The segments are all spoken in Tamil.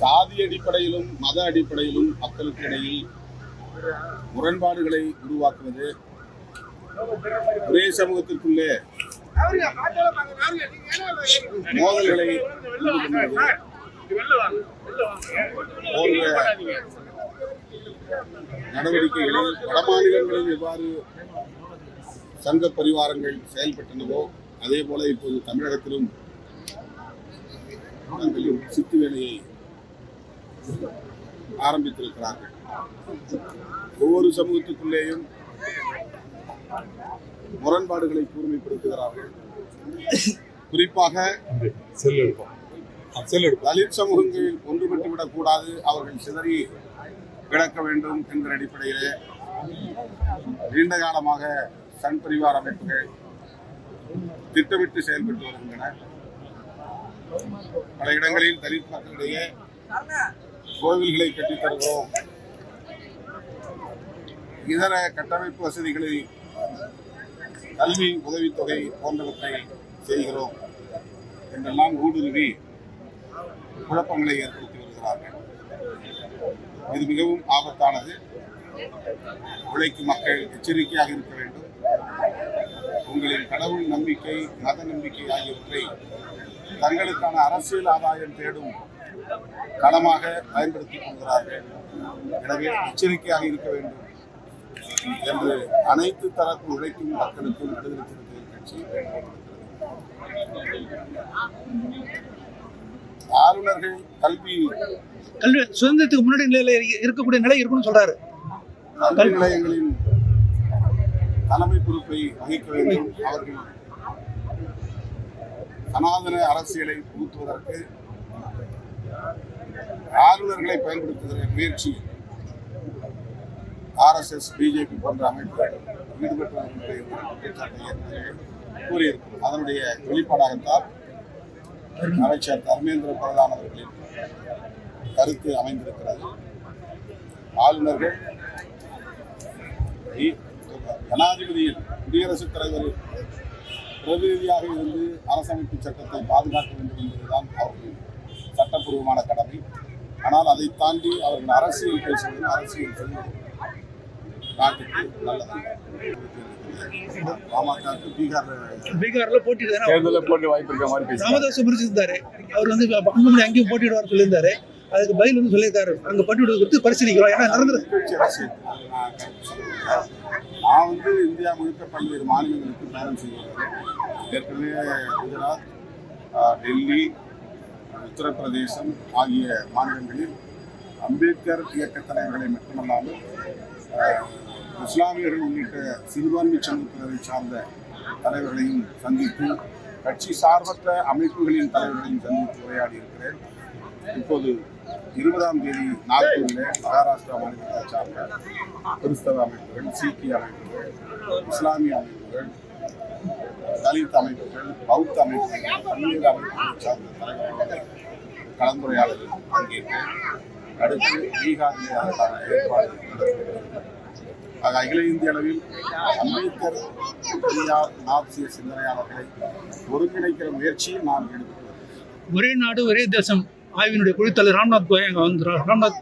சாதி அடிப்படையிலும் மத அடிப்படையிலும் மக்களுக்கு இடையில் முரண்பாடுகளை உருவாக்குவது, ஒரே சமூகத்திற்குள்ளே மோதல்களை போன்ற நடவடிக்கைகளில் வடமாநிலங்களில் எவ்வாறு சங்க பரிவாரங்கள் செயல்பட்டனவோ அதே போல இப்போது தமிழகத்திலும் சித்து வேலையை ஆரம்பித்திருக்கிறார்கள். ஒவ்வொரு சமூகத்துக்குள்ளேயும் முரண்பாடுகளை கூர்மைப்படுத்துகிறார்கள். குறிப்பாக தலித் சமூகங்களில் ஒன்றுபட்டுவிடக் கூடாது, அவர்கள் சிதறி கிடக்க வேண்டும் என்கிற அடிப்படையிலே நீண்ட காலமாக சங் பரிவார் அமைப்புகள் திட்டமிட்டு செயல்பட்டு வருகின்றன. பல இடங்களில் தலித் மக்களிடையே கோவில்களை கட்டித் தருகிறோம், இதர கட்டமைப்பு வசதிகளை, கல்வி உதவித்தொகை போன்றவற்றை செய்கிறோம் என்றெல்லாம் ஊடுருவி குழப்பங்களை ஏற்படுத்தி வருகிறார்கள். இது மிகவும் ஆபத்தானது. உழைக்கும் மக்கள் எச்சரிக்கையாக இருக்க வேண்டும். உங்களின் கடவுள் நம்பிக்கை, மத நம்பிக்கை ஆகியவற்றை தங்களுக்கான அரசியல் ஆதாயம் தேடும் களமாக பயன்படுத்திக் கொள்கிறார்கள். எனவே எச்சரிக்கையாக இருக்க வேண்டும் என்று அனைத்து தரப்பு உழைக்கும் மக்களுக்கும் விடுதலை சிறுத்தைகள் கட்சி ஆளுநர்கள் கல்வி சுதந்திரத்துக்கு முன்னாடி நிலையில இருக்கக்கூடிய நிலை இருக்குன்னு சொல்றாரு. கல்வி நிலையங்களின் தலைமை பொறுப்பை வகிக்க வேண்டும். அவர்கள் சனாதன அரசியலை புகுத்துவதற்கு ஆளுநர்களை பயன்படுத்துகிற முயற்சி RSS, BJP போன்ற அமைப்புகள் ஈடுபட்டு கூறியிருக்கிறது. அதனுடைய வெளிப்பாடாகத்தான் அமைச்சர் தர்மேந்திர பிரதான் அவர்களின் கருத்து அமைந்திருக்கிறது. ஆளுநர்கள் ஜனாதிபதியில் குடியரசுத் தலைவரின் பிரதிநிதியாக இருந்து அரசமைப்பு சட்டத்தை பாதுகாக்க வேண்டும் என்பதுதான் அவர்களின் சட்டப்பூர்வமான கடமை. ஆனால் அதை தாண்டி அவர்கள் அரசியல் பேசுவதும் அரசியல் செய்வதும் நாட்டுக்கு நல்லது. பாமக பீகார்ல போட்டி வாய்ப்பு இருக்க மாதிரி ராமதாஸ் விமர்சித்தாரு. அவர் வந்து அங்குமணி அங்கேயும் போட்டியிடுவார் சொல்லியிருந்தாரு. அதுக்கு பதில் வந்து சொல்லியிருக்காரு, அங்க போட்டியிடுவது குறித்து பரிசீலிக்கிறோம். ஏன்னா நடந்தது நான் வந்து இந்தியா முழுக்க பல்வேறு மாநிலங்களுக்கு பயணம் செய்கிறேன். ஏற்கனவே குஜராத், டெல்லி, உத்தரப்பிரதேசம் ஆகிய மாநிலங்களில் அம்பேத்கர் இயக்க தலைவர்களை மட்டுமல்லாமல் இஸ்லாமியர்கள் உள்ளிட்ட சிறுபான்மை சமூகத்தினரை சார்ந்த தலைவர்களையும் சந்தித்து, கட்சி சார்பற்ற அமைப்புகளின் தலைவர்களையும் சந்தித்து உரையாடி இருக்கிறேன். இப்போது 20ஆம் தேதி நாக்பூரில் மகாராஷ்டிரா மாநிலத்தை சார்ந்த கிறிஸ்தவ அமைப்புகள், சீக்கிய அமைப்புகள், இஸ்லாமிய அமைப்புகள், தலித் அமைப்புகள், பௌத்த அமைப்புகள், பல்வேறு அமைப்புகளை சார்ந்த தலைவர்களுடன் கலந்துரையாடலில் பங்கேற்றேன். அடுத்து பீகாரில் அதற்கான ஏற்பாடு நடத்துகிறது. ஆக அகில இந்திய அளவில் அம்பேத்கர், பெரியார், மார்க்சிய சிந்தனையாளர்களை ஒருங்கிணைக்கிற முயற்சியில் நாம் ஈடுபட்டுள்ளோம். ஒரே நாடு ஒரே தேசம் ஆய்வினுடைய குழுத்தலைவர் ராம்நாத் கோயங்க ராம்நாத்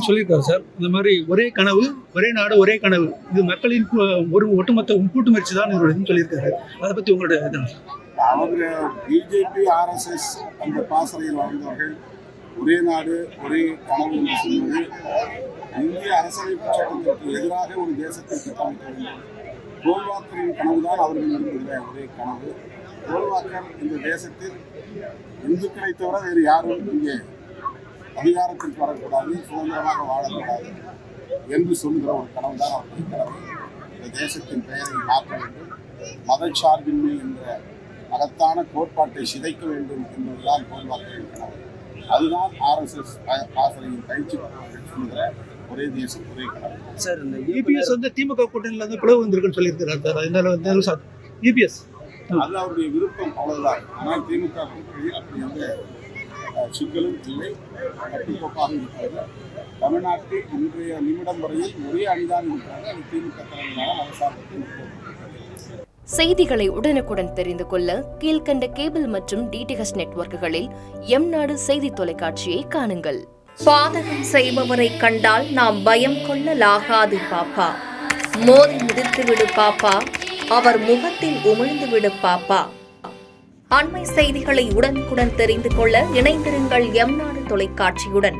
சொல்லியிருக்காரு சார். இந்த மாதிரி ஒரே கனவு, ஒரே நாடு ஒரே கனவு, இது மக்களின் ஒரு ஒட்டுமொத்த கூட்டு முயற்சி தான் இதுன்னு சொல்லியிருக்காரு. அதை பற்றி உங்களுடைய அவங்க BJP, RSS அந்த பாசறையில் வாழ்ந்தவர்கள் ஒரே நாடு ஒரே கனவு என்று சொல்வது இந்திய அரசமைப்பு சட்டத்திற்கு எதிராக ஒரு தேசத்தை கட்டமைக்க வேண்டும். கோல்வாக்கரின் கனவுதான் அவர்கள் விரும்புகிற ஒரே கனவு. கோல்வாக்கர் இந்த தேசத்தில் இந்துக்களை தவிர வேறு யாரும் இங்கே அதிகாரத்திற்கு வரக்கூடாது, சுதந்திரமாக வாழக்கூடாது என்று சொல்லுகிற ஒரு கனவு தான் அவர்களுடைய கனவு. இந்த தேசத்தின் பெயரை மாற்ற வேண்டும், மதச்சார்பின்மை என்ற மகத்தான கோட்பாட்டை சிதைக்க வேண்டும் என்பதுதான் கோல்வாக்கரின் கனவு. அதுதான் RSS பாசறையின் பயிற்சி பெற்றவர்கள் சொல்லுகிற ஒரே தேசம் ஒரே கனவு. சார், இந்த EPS வந்து திமுக கூட்டணியில் வந்து பிளவு வந்திருக்குன்னு சொல்லியிருக்கிறார் சார். அதனால EPS அது அவருடைய விருப்பம், அவ்வளவுதான். ஆனால் திமுக கூட்டணியில் அப்படி எந்த சிக்கலும் இல்லை, கட்டுக்கோப்பாக இருக்கிறது. தமிழ்நாட்டில் இன்றைய நிமிடம் வரையில் ஒரே அணிதான் இருக்கிறாங்க. திமுக தலைமையிலான அரசாங்கத்தில் செய்திகளை உடனுக்குடன் தெரிந்து கொள்ள கீழ்க்கண்ட கேபிள் மற்றும் டிடிஹெச் நெட்வொர்க்குகளில் எம் நாடு செய்தி தொலைக்காட்சியை காணுங்கள். பாதகம் செய்பவரை கண்டால் நாம் பயம் கொள்ளலாகாது பாப்பா. மோதி மிதித்து விடு பாப்பா, அவர் முகத்தில் உமிழ்ந்து விடு பாப்பா. அண்மை செய்திகளை உடனுக்குடன் தெரிந்து கொள்ள இணைந்திருங்கள் எம் நாடு தொலைக்காட்சியுடன்.